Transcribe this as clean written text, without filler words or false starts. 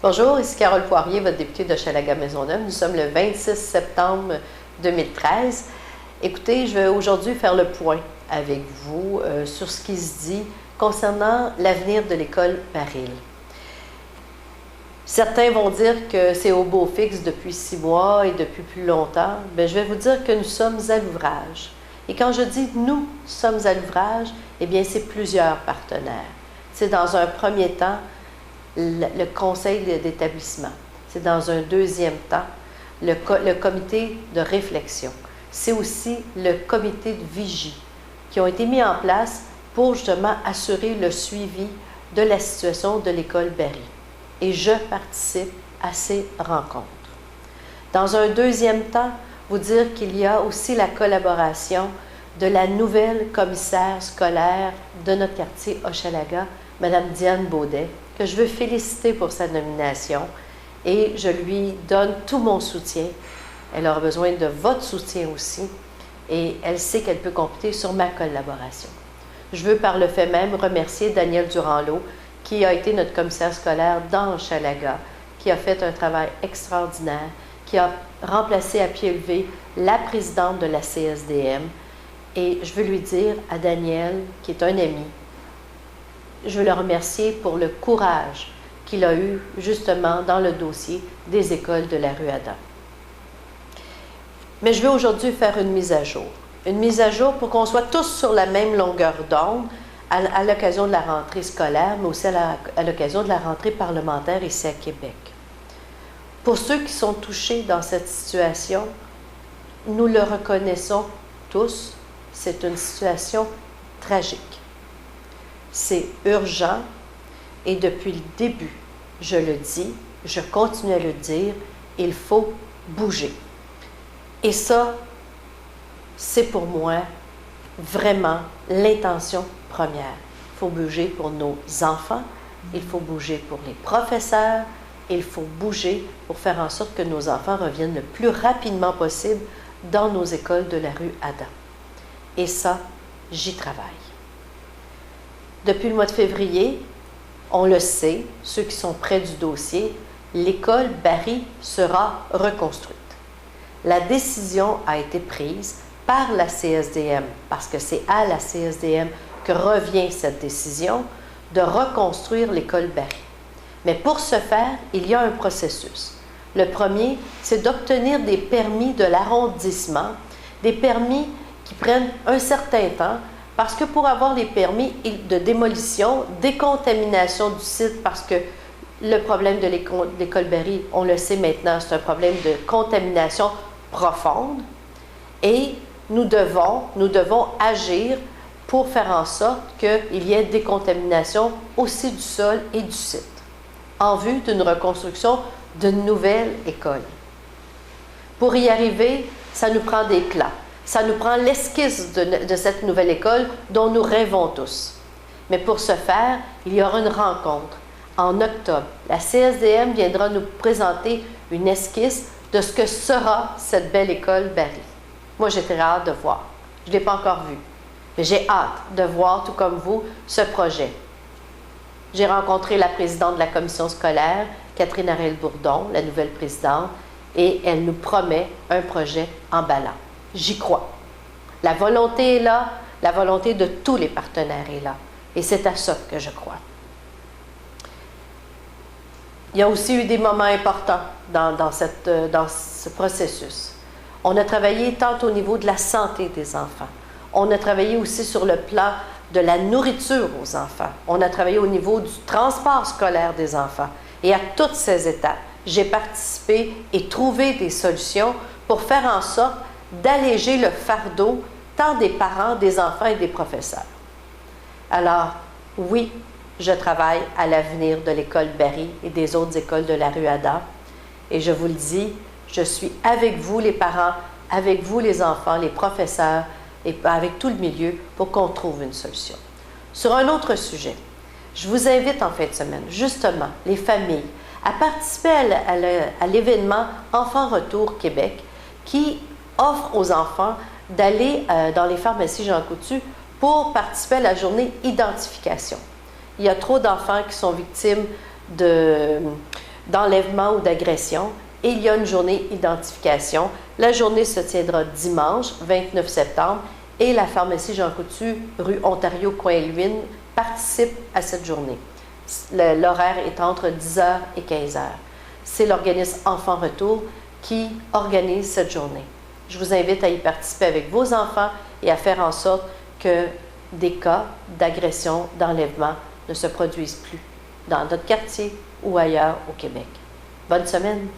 Bonjour, ici Carole Poirier, votre députée d'Hochelaga-Maisonneuve. Nous sommes le 26 septembre 2013. Écoutez, je vais aujourd'hui faire le point avec vous sur ce qui se dit concernant l'avenir de l'école Baril. Certains vont dire que c'est au beau fixe depuis 6 mois et depuis plus longtemps. Bien, je vais vous dire que nous sommes à l'ouvrage. Et quand je dis « nous sommes à l'ouvrage », eh bien, c'est plusieurs partenaires. C'est dans un premier temps le conseil d'établissement. C'est dans un deuxième temps le comité de réflexion. C'est aussi le comité de vigie qui ont été mis en place pour justement assurer le suivi de la situation de l'école Baril. Et je participe à ces rencontres. Dans un deuxième temps, vous dire qu'il y a aussi la collaboration de la nouvelle commissaire scolaire de notre quartier Hochelaga, Mme Diane Baudet, que je veux féliciter pour sa nomination et je lui donne tout mon soutien. Elle aura besoin de votre soutien aussi et elle sait qu'elle peut compter sur ma collaboration. Je veux par le fait même remercier Daniel Durand-Lot, qui a été notre commissaire scolaire dans Hochelaga, qui a fait un travail extraordinaire, qui a remplacé à pied levé la présidente de la CSDM. Et je veux lui dire à Daniel, qui est un ami, je veux le remercier pour le courage qu'il a eu justement dans le dossier des écoles de la rue Adam. Mais je veux aujourd'hui faire une mise à jour. Une mise à jour pour qu'on soit tous sur la même longueur d'onde à l'occasion de la rentrée scolaire, mais aussi à l'occasion de la rentrée parlementaire ici à Québec. Pour ceux qui sont touchés dans cette situation, nous le reconnaissons tous, c'est une situation tragique. C'est urgent et depuis le début, je le dis, je continue à le dire, il faut bouger. Et ça, c'est pour moi vraiment l'intention première. Il faut bouger pour nos enfants, il faut bouger pour les professeurs, il faut bouger pour faire en sorte que nos enfants reviennent le plus rapidement possible dans nos écoles de la rue Adam. Et ça, j'y travaille. Depuis le mois de février, on le sait, ceux qui sont près du dossier, l'école Baril sera reconstruite. La décision a été prise par la CSDM, parce que c'est à la CSDM que revient cette décision, de reconstruire l'école Baril. Mais pour ce faire, il y a un processus. Le premier, c'est d'obtenir des permis de l'arrondissement, des permis qui prennent un certain temps, parce que pour avoir les permis de démolition, décontamination du site, parce que le problème de l'école Baril, on le sait maintenant, c'est un problème de contamination profonde, et nous devons agir pour faire en sorte qu'il y ait décontamination aussi du sol et du site, en vue d'une reconstruction d'une nouvelle école. Pour y arriver, ça nous prend des plans. Ça nous prend l'esquisse de cette nouvelle école dont nous rêvons tous. Mais pour ce faire, il y aura une rencontre en octobre. La CSDM viendra nous présenter une esquisse de ce que sera cette belle école Baril. Moi, j'ai très hâte de voir. Je ne l'ai pas encore vu. Mais j'ai hâte de voir, tout comme vous, ce projet. J'ai rencontré la présidente de la commission scolaire, Catherine Harel-Bourdon, la nouvelle présidente, et elle nous promet un projet emballant. J'y crois. La volonté est là, la volonté de tous les partenaires est là. Et c'est à ça que je crois. Il y a aussi eu des moments importants dans ce processus. On a travaillé tant au niveau de la santé des enfants. On a travaillé aussi sur le plan de la nourriture aux enfants. On a travaillé au niveau du transport scolaire des enfants. Et à toutes ces étapes, j'ai participé et trouvé des solutions pour faire en sorte d'alléger le fardeau tant des parents, des enfants et des professeurs. Alors, oui, je travaille à l'avenir de l'école Baril et des autres écoles de la rue Adam. Et je vous le dis, je suis avec vous les parents, avec vous les enfants, les professeurs et avec tout le milieu pour qu'on trouve une solution. Sur un autre sujet, je vous invite en fin de semaine, justement, les familles, à participer à l'événement Enfants Retour Québec qui offre aux enfants d'aller dans les pharmacies Jean Coutu pour participer à la journée identification. Il y a trop d'enfants qui sont victimes d'enlèvement ou d'agression et il y a une journée identification. La journée se tiendra dimanche 29 septembre et la pharmacie Jean Coutu, rue Ontario, coin Elwyn, participe à cette journée. L'horaire est entre 10h et 15h. C'est l'organisme Enfants Retour qui organise cette journée. Je vous invite à y participer avec vos enfants et à faire en sorte que des cas d'agression, d'enlèvement ne se produisent plus dans notre quartier ou ailleurs au Québec. Bonne semaine!